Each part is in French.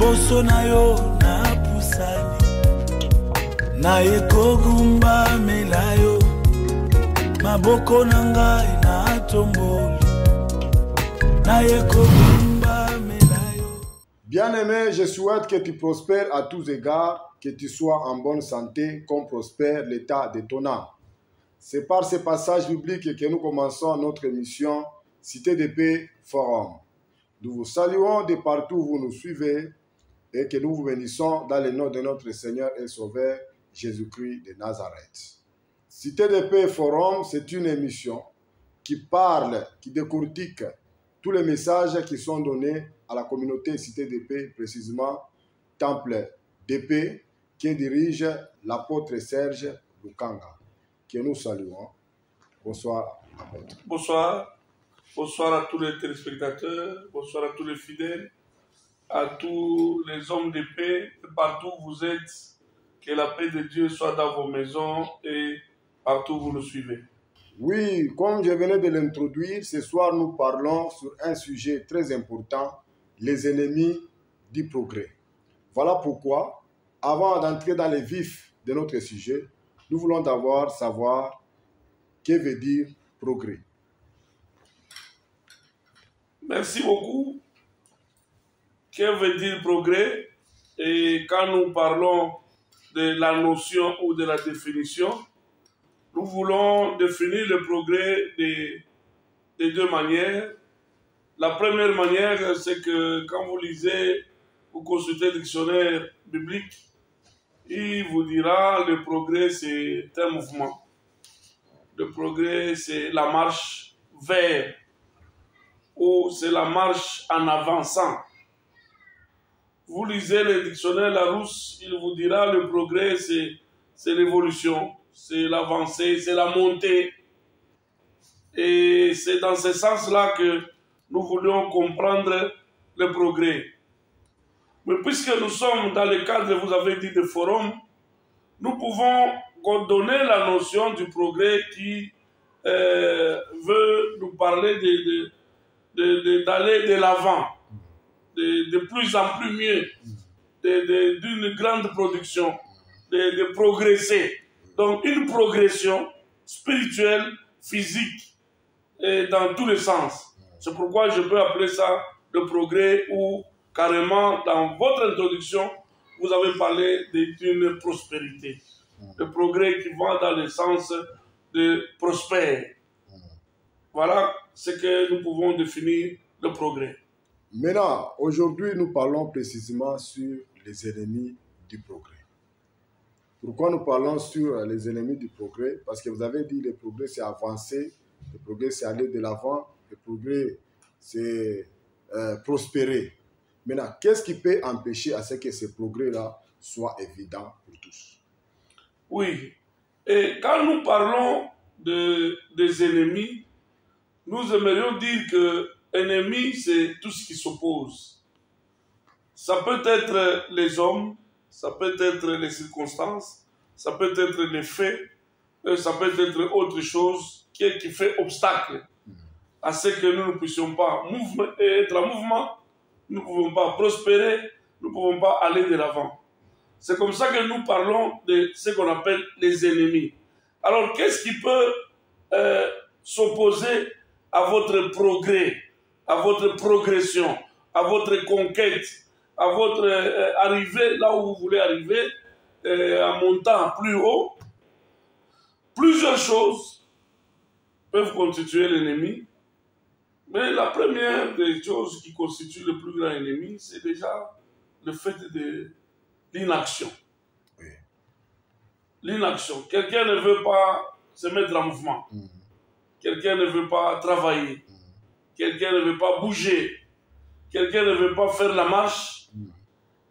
liboso na yo na pusani na ekogumba melayo maboko na ngai na tomboli na ekogumba melayo. Bien-aimé, je souhaite que tu prospères à tous égards, que tu sois en bonne santé, comme prospère l'état de ton âme. C'est par ce passage biblique que nous commençons notre émission Cité de paix Forum. Nous vous saluons de partout où vous nous suivez et que nous vous bénissons dans le nom de notre Seigneur et Sauveur Jésus-Christ de Nazareth. Cité de paix Forum, c'est une émission qui parle, qui décortique tous les messages qui sont donnés à la communauté Cité de paix, précisément Temple de paix, qui dirige l'apôtre Serge Lukanga, que nous saluons. Bonsoir, apôtre. Bonsoir. Bonsoir à tous les téléspectateurs, bonsoir à tous les fidèles, à tous les hommes de paix, partout où vous êtes, que la paix de Dieu soit dans vos maisons et partout où vous nous suivez. Oui, comme je venais de l'introduire, ce soir nous parlons sur un sujet très important, les ennemis du progrès. Voilà pourquoi, avant d'entrer dans les vifs de notre sujet, nous voulons d'abord savoir que veut dire progrès. Merci beaucoup. Que veut dire progrès? Et quand nous parlons de la notion ou de la définition, nous voulons définir le progrès de deux manières. La première manière, c'est que quand vous lisez ou consultez le dictionnaire biblique, il vous dira le progrès, c'est un mouvement. Le progrès, c'est la marche vers, ou c'est la marche en avançant. Vous lisez le dictionnaire Larousse, il vous dira le progrès, c'est l'évolution, c'est l'avancée, c'est la montée. Et c'est dans ce sens-là que nous voulions comprendre le progrès. Mais puisque nous sommes dans le cadre, vous avez dit, de forum, nous pouvons donner la notion du progrès qui veut nous parler d'aller de l'avant, de plus en plus mieux, d'une grande production, de progresser. Donc une progression spirituelle, physique, et dans tous les sens. C'est pourquoi je peux appeler ça le progrès, ou carrément dans votre introduction, vous avez parlé d'une prospérité. Le progrès qui va dans le sens de prospère. Voilà ce que nous pouvons définir le progrès. Maintenant, aujourd'hui, nous parlons précisément sur les ennemis du progrès. Pourquoi nous parlons sur les ennemis du progrès? Parce que vous avez dit que le progrès, c'est avancer, le progrès, c'est aller de l'avant, le progrès, c'est prospérer. Maintenant, qu'est-ce qui peut empêcher à ce que ce progrès-là soit évident pour tous? Oui, et quand nous parlons des ennemis, nous aimerions dire que ennemi, c'est tout ce qui s'oppose. Ça peut être les hommes, ça peut être les circonstances, ça peut être les faits, ça peut être autre chose qui fait obstacle à ce que nous ne puissions pas être en mouvement, nous ne pouvons pas prospérer, nous ne pouvons pas aller de l'avant. C'est comme ça que nous parlons de ce qu'on appelle les ennemis. Alors, qu'est-ce qui peut s'opposer à votre progrès, à votre progression, à votre conquête, à votre arrivée là où vous voulez arriver, en montant plus haut? Plusieurs choses peuvent constituer l'ennemi. Mais la première des choses qui constitue le plus grand ennemi, c'est déjà le fait de l'inaction. Oui. L'inaction. Quelqu'un ne veut pas se mettre en mouvement. Quelqu'un ne veut pas travailler. Quelqu'un ne veut pas bouger. Quelqu'un ne veut pas faire la marche.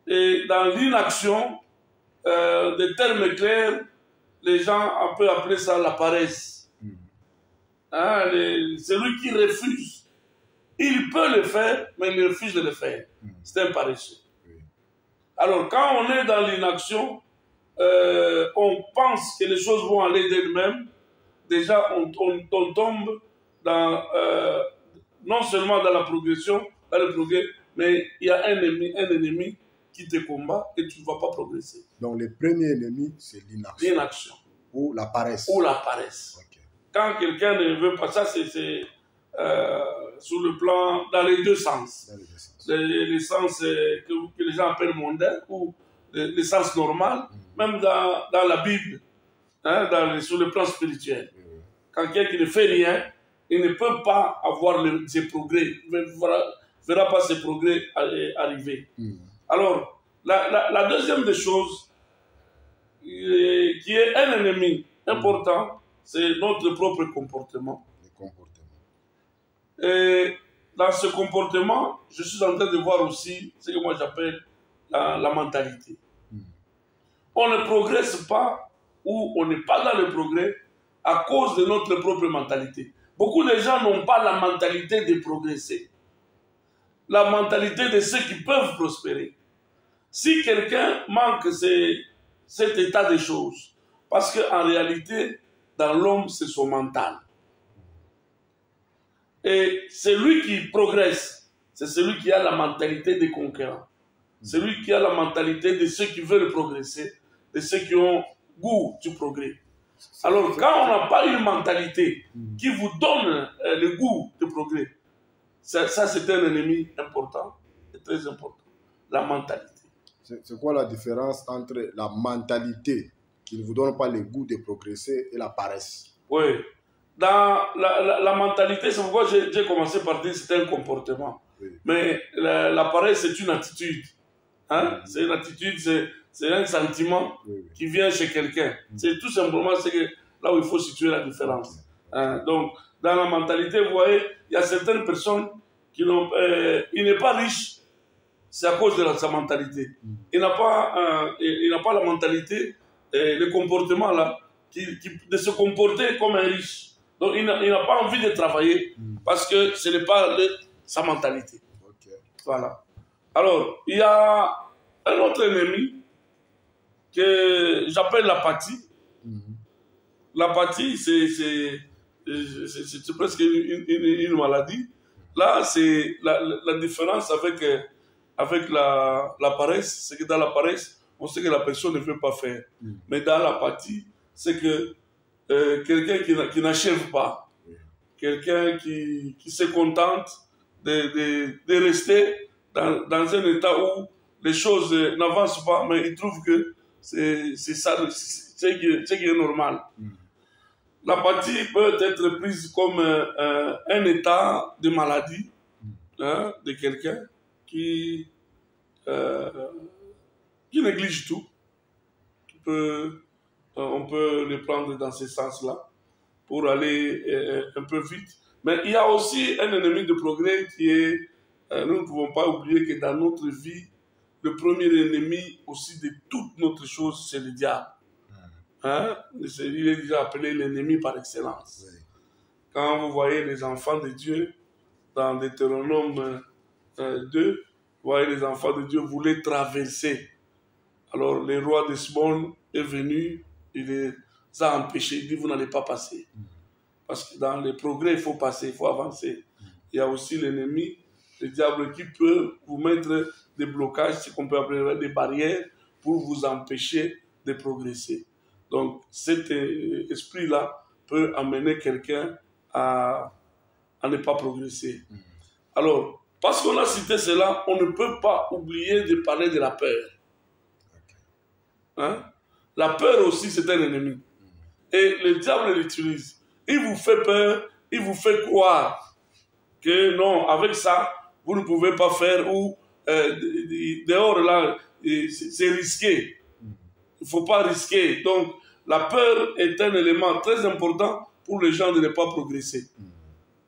Et dans l'inaction, des termes clairs, les gens peuvent appeler ça la paresse. Hein, celui qui refuse, il peut le faire, mais il refuse de le faire. C'est un paresseux. Alors, quand on est dans l'inaction, on pense que les choses vont aller d'elles-mêmes. Déjà, on tombe dans, non seulement dans la progression, dans le progrès, mais il y a un ennemi qui te combat et tu ne vas pas progresser. Donc le premier ennemi, c'est l'inaction. L'inaction. Ou la paresse. Ou la paresse. Okay. Quand quelqu'un ne veut pas, ça c'est sur le plan, dans les deux sens. Dans les deux sens. Les sens que les gens appellent mondains ou les sens normal, même dans la Bible, hein, sur le plan spirituel. Quand quelqu'un qui ne fait rien, il ne peut pas avoir ses progrès, il ne verra pas ses progrès arriver. Alors, la deuxième des choses, qui est un ennemi important, c'est notre propre comportement. Le comportement. Et dans ce comportement, je suis en train de voir aussi ce que moi j'appelle la mentalité. On ne progresse pas ou on n'est pas dans le progrès à cause de notre propre mentalité. Beaucoup de gens n'ont pas la mentalité de progresser. La mentalité de ceux qui peuvent prospérer. Si quelqu'un manque cet état de choses, parce qu'en réalité, dans l'homme, c'est son mental. Et celui qui progresse, c'est celui qui a la mentalité des conquérants. Celui qui a la mentalité de ceux qui veulent progresser, de ceux qui ont goût du progrès. Alors, quand on n'a pas une mentalité qui vous donne le goût du progrès, ça c'est un ennemi important et très important. La mentalité. C'est quoi la différence entre la mentalité qui ne vous donne pas le goût de progresser et la paresse? Oui. Dans la mentalité, c'est pourquoi j'ai commencé par dire que c'est un comportement. Oui. Mais la paresse, c'est une attitude. Hein? C'est une attitude, c'est un sentiment qui vient chez quelqu'un. C'est tout simplement là où il faut situer la différence. Hein? Donc, dans la mentalité, vous voyez, il y a certaines personnes qui n'ont... il n'est pas riche, c'est à cause de sa mentalité. Il n'a pas la mentalité, le comportement là, de se comporter comme un riche. Donc, il n'a pas envie de travailler parce que ce n'est pas sa mentalité. Okay. Voilà. Alors, il y a un autre ennemi que j'appelle l'apathie. L'apathie, c'est presque une maladie. Là, c'est la différence avec la paresse, c'est que dans la paresse, on sait que la personne ne veut pas faire. Mais dans l'apathie, c'est que quelqu'un qui n'achève pas, quelqu'un qui se contente de rester dans un état où les choses n'avancent pas, mais il trouve que c'est ça, c'est qui est normal. L'apathie peut être prise comme un état de maladie de quelqu'un qui néglige tout. On peut le prendre dans ce sens-là pour aller un peu vite. Mais il y a aussi un ennemi de progrès qui est, nous ne pouvons pas oublier que dans notre vie, le premier ennemi aussi de toute notre chose, c'est le diable. Hein? Il est déjà appelé l'ennemi par excellence. Oui. Quand vous voyez les enfants de Dieu, dans Deutéronome 2, vous voyez les enfants de Dieu voulaient traverser. Alors le roi d'Hesbon est venu, il les a empêchés, il dit vous n'allez pas passer. Parce que dans les progrès, il faut passer, il faut avancer. Il y a aussi l'ennemi, le diable, qui peut vous mettre des blocages, ce qu'on peut appeler des barrières, pour vous empêcher de progresser. Donc cet esprit-là peut amener quelqu'un à ne pas progresser. Alors, parce qu'on a cité cela, on ne peut pas oublier de parler de la peur. Hein? La peur aussi, c'est un ennemi. Et le diable l'utilise. Il vous fait peur, il vous fait croire que non, avec ça, vous ne pouvez pas faire, ou dehors là, c'est risqué. Il ne faut pas risquer. Donc, la peur est un élément très important pour les gens de ne pas progresser.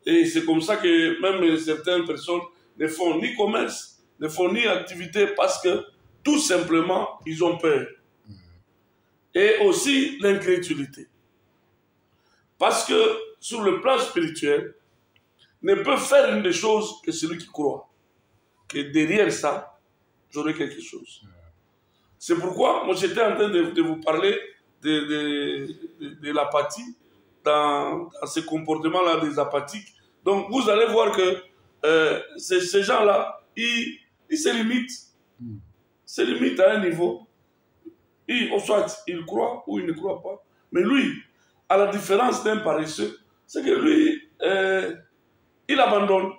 Et c'est comme ça que même certaines personnes ne font ni commerce, ne font ni activité parce que tout simplement, ils ont peur. Et aussi l'incrédulité. Parce que sur le plan spirituel, ne peut faire une des choses que celui qui croit. Que derrière ça, j'aurai quelque chose. C'est pourquoi moi j'étais en train de vous parler de l'apathie, dans ces comportements-là des apathiques. Donc vous allez voir que ces gens-là, ils se limitent. se limite à un niveau. Soit il croit ou il ne croit pas. Mais lui, à la différence d'un paresseux, c'est que lui, il abandonne.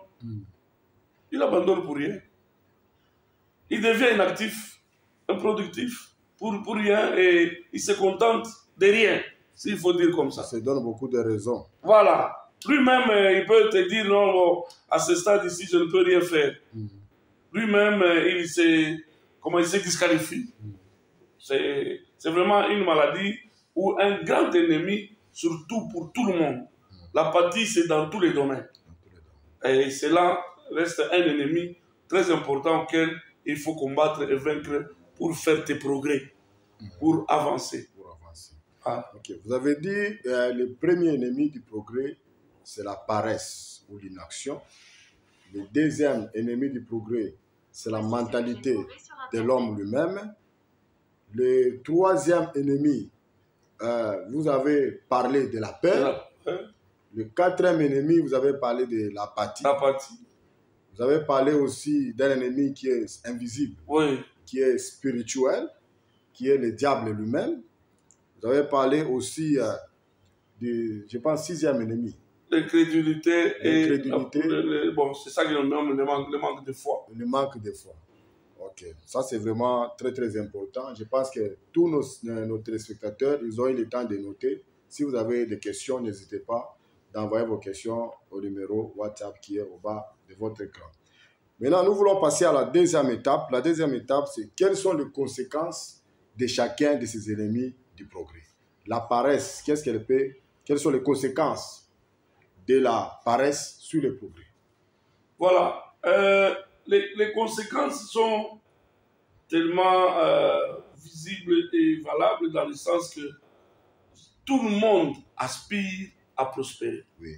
Il abandonne pour rien. Il devient inactif, improductif, pour rien, et il se contente de rien, s'il faut dire comme ça. Ça donne beaucoup de raisons. Voilà. Lui-même, il peut te dire, non, bon, à ce stade ici, je ne peux rien faire. Lui-même, il se disqualifie. C'est vraiment une maladie ou un grand ennemi, surtout pour tout le monde. L'apathie, c'est dans tous les domaines. Et cela reste un ennemi très important auquel il faut combattre et vaincre pour faire tes progrès, pour avancer. Ah. Okay. Vous avez dit le premier ennemi du progrès, c'est la paresse ou l'inaction. Le deuxième ennemi du progrès, c'est la mentalité de l'homme lui-même. Le troisième ennemi, vous avez parlé de la peur. Le quatrième ennemi, vous avez parlé de l'apathie. Vous avez parlé aussi d'un ennemi qui est invisible, qui est spirituel, qui est le diable lui-même. Vous avez parlé aussi du, je pense, sixième ennemi. L'incrédulité et bon, c'est ça que le manque de foi. Le manque de foi. Ok, ça c'est vraiment très très important. Je pense que tous nos téléspectateurs, ils ont eu le temps de noter. Si vous avez des questions, n'hésitez pas d'envoyer vos questions au numéro WhatsApp qui est au bas de votre écran. Maintenant, nous voulons passer à la deuxième étape. La deuxième étape, c'est quelles sont les conséquences de chacun de ces ennemis du progrès. La paresse, qu'est-ce qu'elle peut? Quelles sont les conséquences de la paresse sur le progrès? Voilà. Les conséquences sont tellement visibles et valables dans le sens que tout le monde aspire à prospérer. Oui.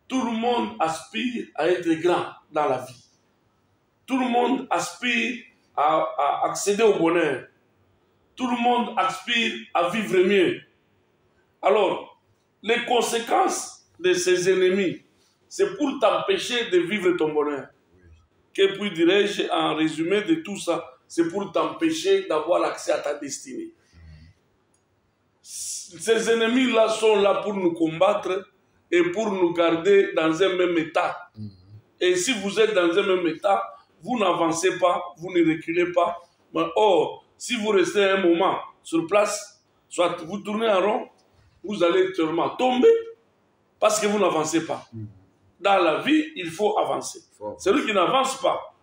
Tout le monde aspire à être grand dans la vie. Tout le monde aspire à accéder au bonheur. Tout le monde aspire à vivre mieux. Alors, les conséquences de ces ennemis, c'est pour t'empêcher de vivre ton bonheur. Que puis dirais-je en résumé de tout ça? C'est pour t'empêcher d'avoir accès à ta destinée. Ces ennemis-là sont là pour nous combattre et pour nous garder dans un même état. Et si vous êtes dans un même état, vous n'avancez pas, vous ne reculez pas. Mais or, si vous restez un moment sur place, soit vous tournez en rond, vous allez sûrement tomber parce que vous n'avancez pas. Dans la vie, il faut avancer. Celui qui n'avance pas,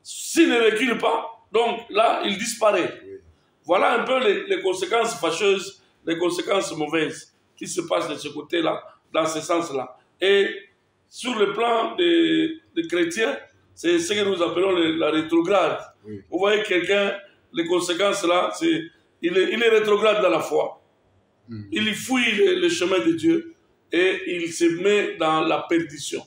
s'il ne recule pas, donc là, il disparaît. Voilà un peu les conséquences fâcheuses, les conséquences mauvaises qui se passent de ce côté-là, dans ce sens-là. Et sur le plan des chrétiens, c'est ce que nous appelons la rétrograde. Vous voyez quelqu'un, les conséquences là, il est rétrograde dans la foi. Il fouille le chemin de Dieu et il se met dans la perdition.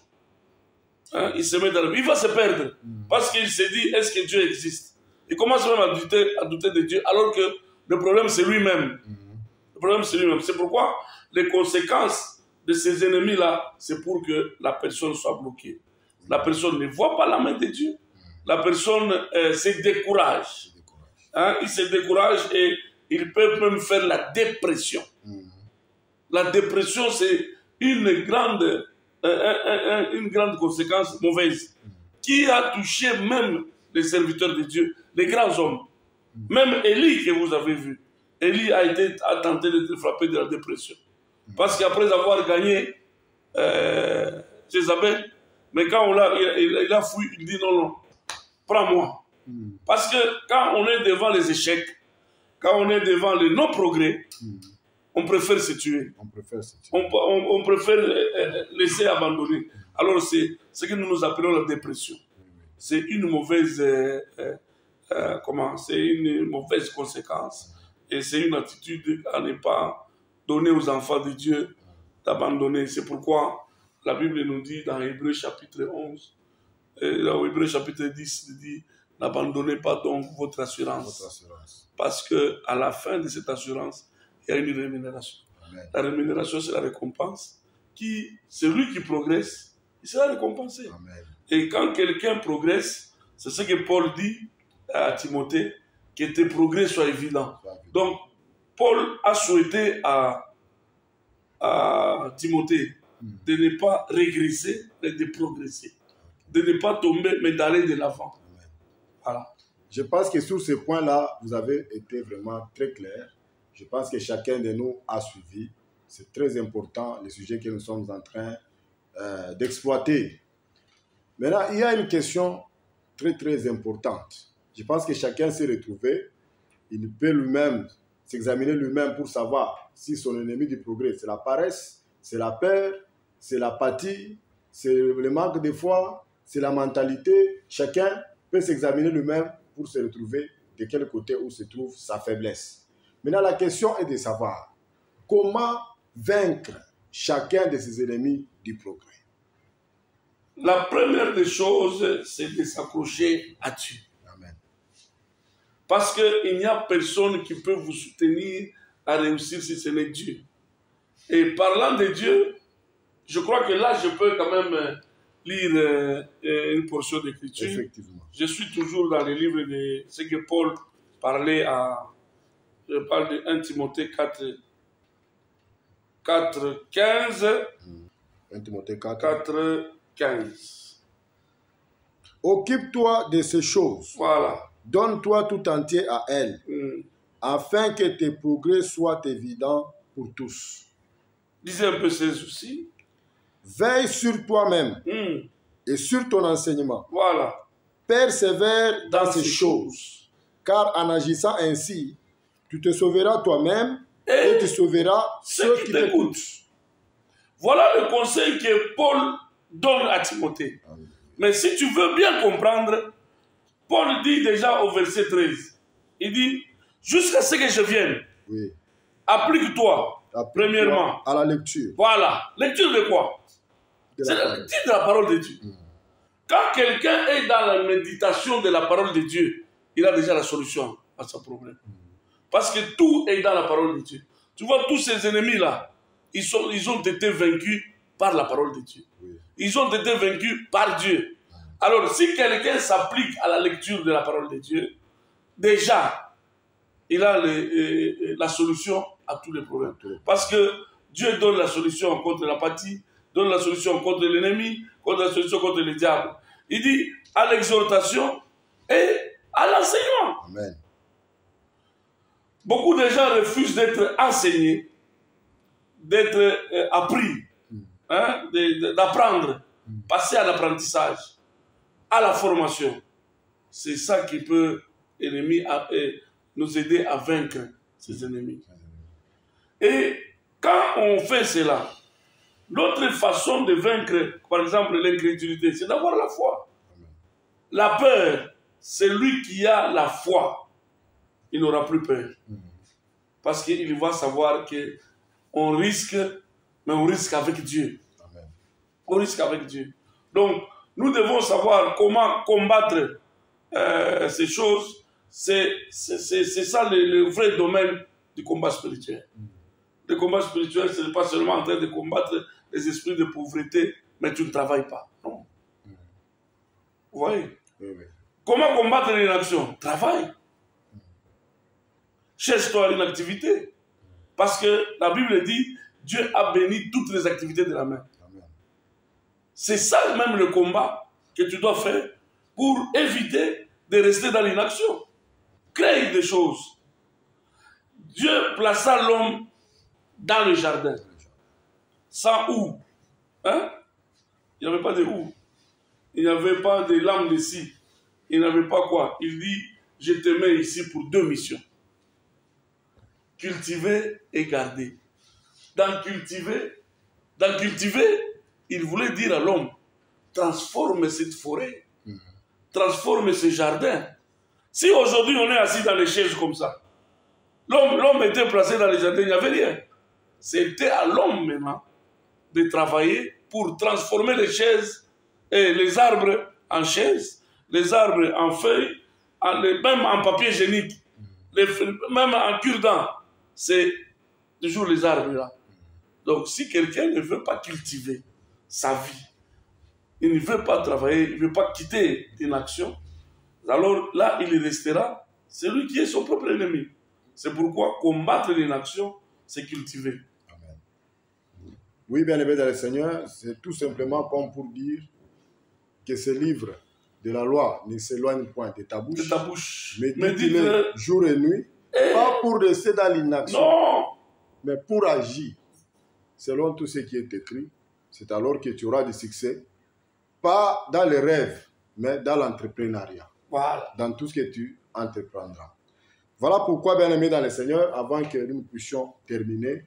Hein? Il se met dans il va se perdre parce qu'il se dit, est-ce que Dieu existe? Il commence même à douter de Dieu alors que le problème c'est lui-même. Le problème c'est lui-même. C'est pourquoi les conséquences de ces ennemis-là, c'est pour que la personne soit bloquée. La personne ne voit pas la main de Dieu. La personne se décourage. Hein? Il se décourage et il peut même faire la dépression. La dépression, c'est une grande conséquence mauvaise qui a touché même les serviteurs de Dieu, les grands hommes. Même Élie que vous avez vu. Élie a tenté d'être frappé de la dépression. Parce qu'après avoir gagné Jézabel, mais quand il a fui, il dit non, prends-moi. Parce que quand on est devant les échecs, quand on est devant les non-progrès, on préfère se tuer. On préfère laisser abandonner. Alors c'est ce que nous appelons la dépression. C'est une mauvaise, c'est une mauvaise conséquence. Et c'est une attitude à ne pas donner aux enfants de Dieu d'abandonner. C'est pourquoi la Bible nous dit dans Hébreux chapitre 11, dans Hébreux chapitre 10, il dit « N'abandonnez pas donc votre assurance. » Parce qu'à la fin de cette assurance, il y a une rémunération. Amen. La rémunération, c'est la récompense. Celui qui progresse, il sera récompensé. Amen. Et quand quelqu'un progresse, c'est ce que Paul dit à Timothée, que tes progrès soient évidents. Donc, Paul a souhaité à Timothée de ne pas régresser, mais de progresser. De ne pas tomber, mais d'aller de l'avant. Voilà. Je pense que sur ce point-là, vous avez été vraiment très clair. Je pense que chacun de nous a suivi. C'est très important, le sujet que nous sommes en train d'exploiter. Maintenant, il y a une question très, très importante. Je pense que chacun s'est retrouvé. Il peut lui-même s'examiner lui-même pour savoir si son ennemi du progrès, c'est la paresse, c'est la peur, c'est l'apathie, c'est le manque de foi, c'est la mentalité. Chacun peut s'examiner lui-même pour se retrouver de quel côté où se trouve sa faiblesse. Maintenant, la question est de savoir comment vaincre chacun de ses ennemis du progrès. La première des choses, c'est de s'accrocher à Dieu. Amen. Parce qu'il n'y a personne qui peut vous soutenir à réussir si ce n'est Dieu. Et parlant de Dieu, je crois que là, je peux quand même lire une portion d'écriture. Effectivement. Je suis toujours dans les livres de ce que Paul parlait à... Je parle de 1 Timothée 4, 15. 1 Timothée 4, 15. Occupe-toi de ces choses. Voilà. Donne-toi tout entier à elles, afin que tes progrès soient évidents pour tous. Lisez un peu ces soucis. Veille sur toi-même et sur ton enseignement. Voilà. Persévère dans ces choses, car en agissant ainsi, tu te sauveras toi-même et tu sauveras ceux qui t'écoutent. Voilà le conseil que Paul donne à Timothée. Amen. Mais si tu veux bien comprendre, Paul dit déjà au verset 13, il dit, jusqu'à ce que je vienne, applique-toi, premièrement, à la lecture. Voilà. Lecture de quoi? C'est la lecture de la parole de Dieu. Quand quelqu'un est dans la méditation de la parole de Dieu, il a déjà la solution à son problème. Parce que tout est dans la parole de Dieu. Tu vois, tous ces ennemis-là, ils ont été vaincus par la parole de Dieu. Ils ont été vaincus par Dieu. Alors, si quelqu'un s'applique à la lecture de la parole de Dieu, déjà, il a la solution à tous les problèmes. Parce que Dieu donne la solution contre l'apathie, donne la solution contre l'ennemi, donne la solution contre le diable. Il dit à l'exhortation et à l'enseignement. Amen. Beaucoup de gens refusent d'être enseignés, d'être appris, d'apprendre, passer à l'apprentissage, à la formation. C'est ça qui peut nous aider à vaincre ces ennemis. Et quand on fait cela, l'autre façon de vaincre, par exemple, l'incrédulité, c'est d'avoir la foi. La peur, c'est lui qui a la foi. Il n'aura plus peur. Parce qu'il va savoir qu'on risque, mais on risque avec Dieu. Amen. On risque avec Dieu. Donc, nous devons savoir comment combattre ces choses. C'est ça le vrai domaine du combat spirituel. Le combat spirituel, ce n'est pas seulement en train de combattre les esprits de pauvreté, mais tu ne travailles pas. Non. Vous voyez? Oui. Comment combattre l'inaction? Travaille. Cherche-toi une activité. Parce que la Bible dit, Dieu a béni toutes les activités de la main. C'est ça même le combat que tu dois faire pour éviter de rester dans l'inaction. Crée des choses. Dieu plaça l'homme dans le jardin. Sans houe. Hein? Il n'y avait pas de houe. Il n'y avait pas de lame de scie. Il n'y avait pas quoi. Il dit, je te mets ici pour 2 missions. Cultiver et garder. Dans cultiver, il voulait dire à l'homme, transforme cette forêt, transforme ce jardin. Si aujourd'hui on est assis dans les chaises comme ça, l'homme était placé dans les jardins, il n'y avait rien. C'était à l'homme maintenant de travailler pour transformer les chaises et les arbres en chaises, les arbres en feuilles, même en papier hygiénique, même en cure-dent. C'est toujours les arbres là. Donc si quelqu'un ne veut pas cultiver sa vie, il ne veut pas travailler, il ne veut pas quitter une action, alors là il restera C'est lui qui est son propre ennemi. C'est pourquoi combattre l'inaction, c'est cultiver. Amen. Oui, bien aimé dans le Seigneur, c'est tout simplement comme pour dire que ce livre de la loi ne s'éloigne point de ta bouche. De ta bouche. Médite-le jour et nuit, pas pour rester dans l'inaction, mais pour agir selon tout ce qui est écrit. C'est alors que tu auras du succès, pas dans les rêves, mais dans l'entrepreneuriat. Voilà. Dans tout ce que tu entreprendras. Voilà pourquoi, bien aimé dans le Seigneur, avant que nous puissions terminer,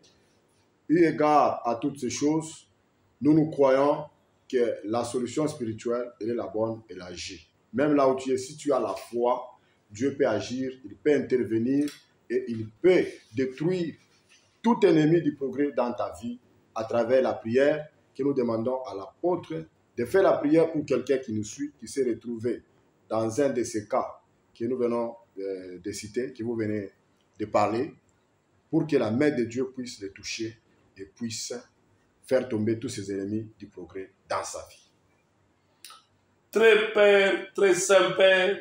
eu égard à toutes ces choses, nous croyons que la solution spirituelle, elle est la bonne, elle agit. Même là où tu es, si tu as la foi, Dieu peut agir, il peut intervenir et il peut détruire tout ennemi du progrès dans ta vie à travers la prière que nous demandons à l'apôtre de faire la prière pour quelqu'un qui nous suit, qui s'est retrouvé dans un de ces cas que nous venons de citer, que vous venez de parler, pour que la main de Dieu puisse le toucher et puisse faire tomber tous ses ennemis du progrès dans sa vie. Très Père, très Saint Père,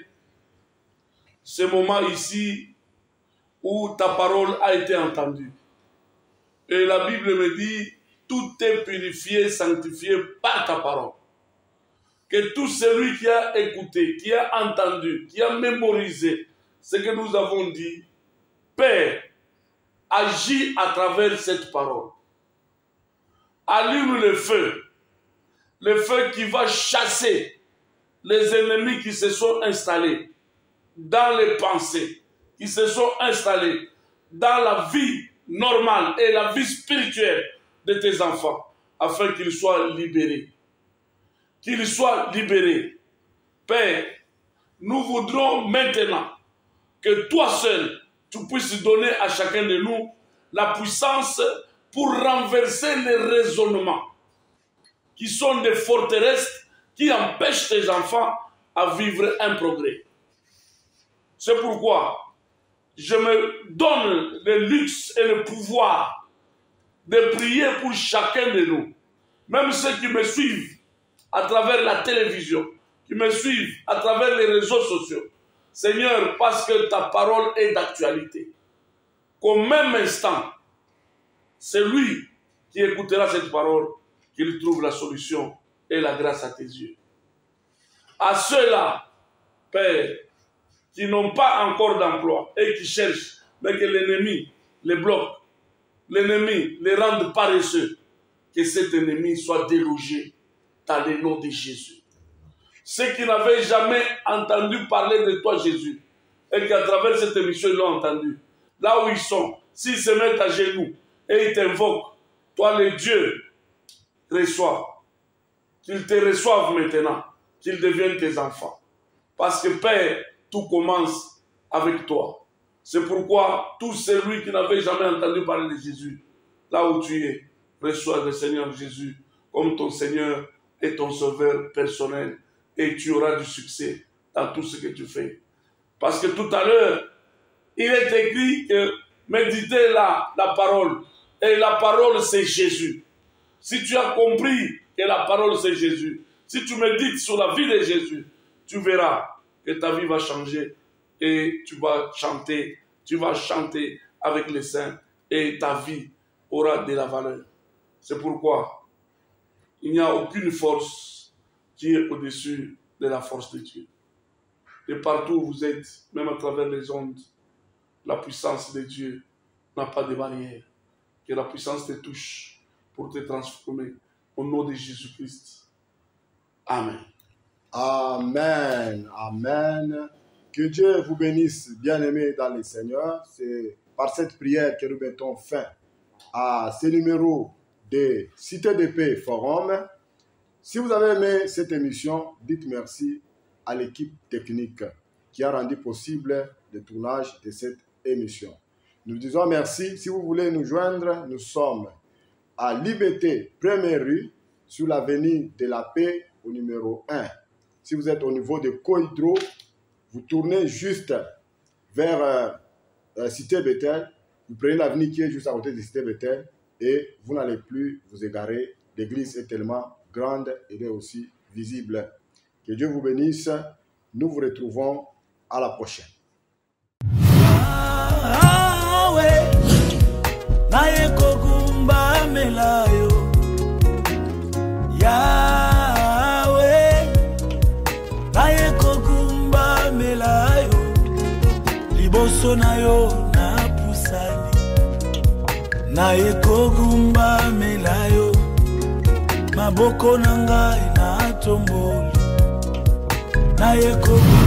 ce moment ici où ta parole a été entendue. Et la Bible me dit, tout est purifié, sanctifié par ta parole. Que tout celui qui a écouté, qui a entendu, qui a mémorisé ce que nous avons dit, Père, agis à travers cette parole. Allume le feu qui va chasser les ennemis qui se sont installés dans les pensées, qui se sont installés dans la vie normale et la vie spirituelle de tes enfants, afin qu'ils soient libérés. Qu'ils soient libérés. Père, nous voudrons maintenant que toi seul, tu puisses donner à chacun de nous la puissance pour renverser les raisonnements qui sont des forteresses qui empêchent tes enfants à vivre un progrès. C'est pourquoi je me donne le luxe et le pouvoir de prier pour chacun de nous, même ceux qui me suivent à travers la télévision, qui me suivent à travers les réseaux sociaux. Seigneur, parce que ta parole est d'actualité, qu'au même instant, c'est lui qui écoutera cette parole, qu'il trouve la solution et la grâce à tes yeux. À ceux-là, Père, qui n'ont pas encore d'emploi et qui cherchent, mais que l'ennemi les bloque, l'ennemi les rende paresseux, que cet ennemi soit délogé dans le nom de Jésus. Ceux qui n'avaient jamais entendu parler de toi, Jésus, et qu'à travers cette émission, ils l'ont entendu, là où ils sont, s'ils se mettent à genoux et ils t'invoquent, toi, le Dieu, reçois, qu'ils te reçoivent maintenant, qu'ils deviennent tes enfants. Parce que, Père, tout commence avec toi. C'est pourquoi tout celui qui n'avait jamais entendu parler de Jésus, là où tu es, reçois le Seigneur Jésus comme ton Seigneur et ton Sauveur personnel, et tu auras du succès dans tout ce que tu fais. Parce que tout à l'heure, il est écrit que méditez la parole, et la parole c'est Jésus. Si tu as compris que la parole c'est Jésus, si tu médites sur la vie de Jésus, tu verras que ta vie va changer et tu vas chanter avec les saints et ta vie aura de la valeur. C'est pourquoi il n'y a aucune force qui est au-dessus de la force de Dieu. Et partout où vous êtes, même à travers les ondes, la puissance de Dieu n'a pas de barrière. Que la puissance te touche pour te transformer au nom de Jésus-Christ. Amen. Amen. Amen. Que Dieu vous bénisse, bien-aimés dans le Seigneur. C'est par cette prière que nous mettons fin à ce numéro de Cité de Paix Forum. Si vous avez aimé cette émission, dites merci à l'équipe technique qui a rendu possible le tournage de cette émission. Nous disons merci. Si vous voulez nous joindre, nous sommes à Liberté, première rue, sur l'avenue de la Paix, au numéro 1. Si vous êtes au niveau de Cohydro, vous tournez juste vers Cité Bethel, vous prenez l'avenue qui est juste à côté de Cité Bethel et vous n'allez plus vous égarer. L'église est tellement grande, elle est aussi visible. Que Dieu vous bénisse. Nous vous retrouvons à la prochaine. naye kogumbamela yo Yawe naye kogumbamela yo liboso na yo na pusani naye kogumbamela yo maboko na ngai na tomboli naye kogumbamela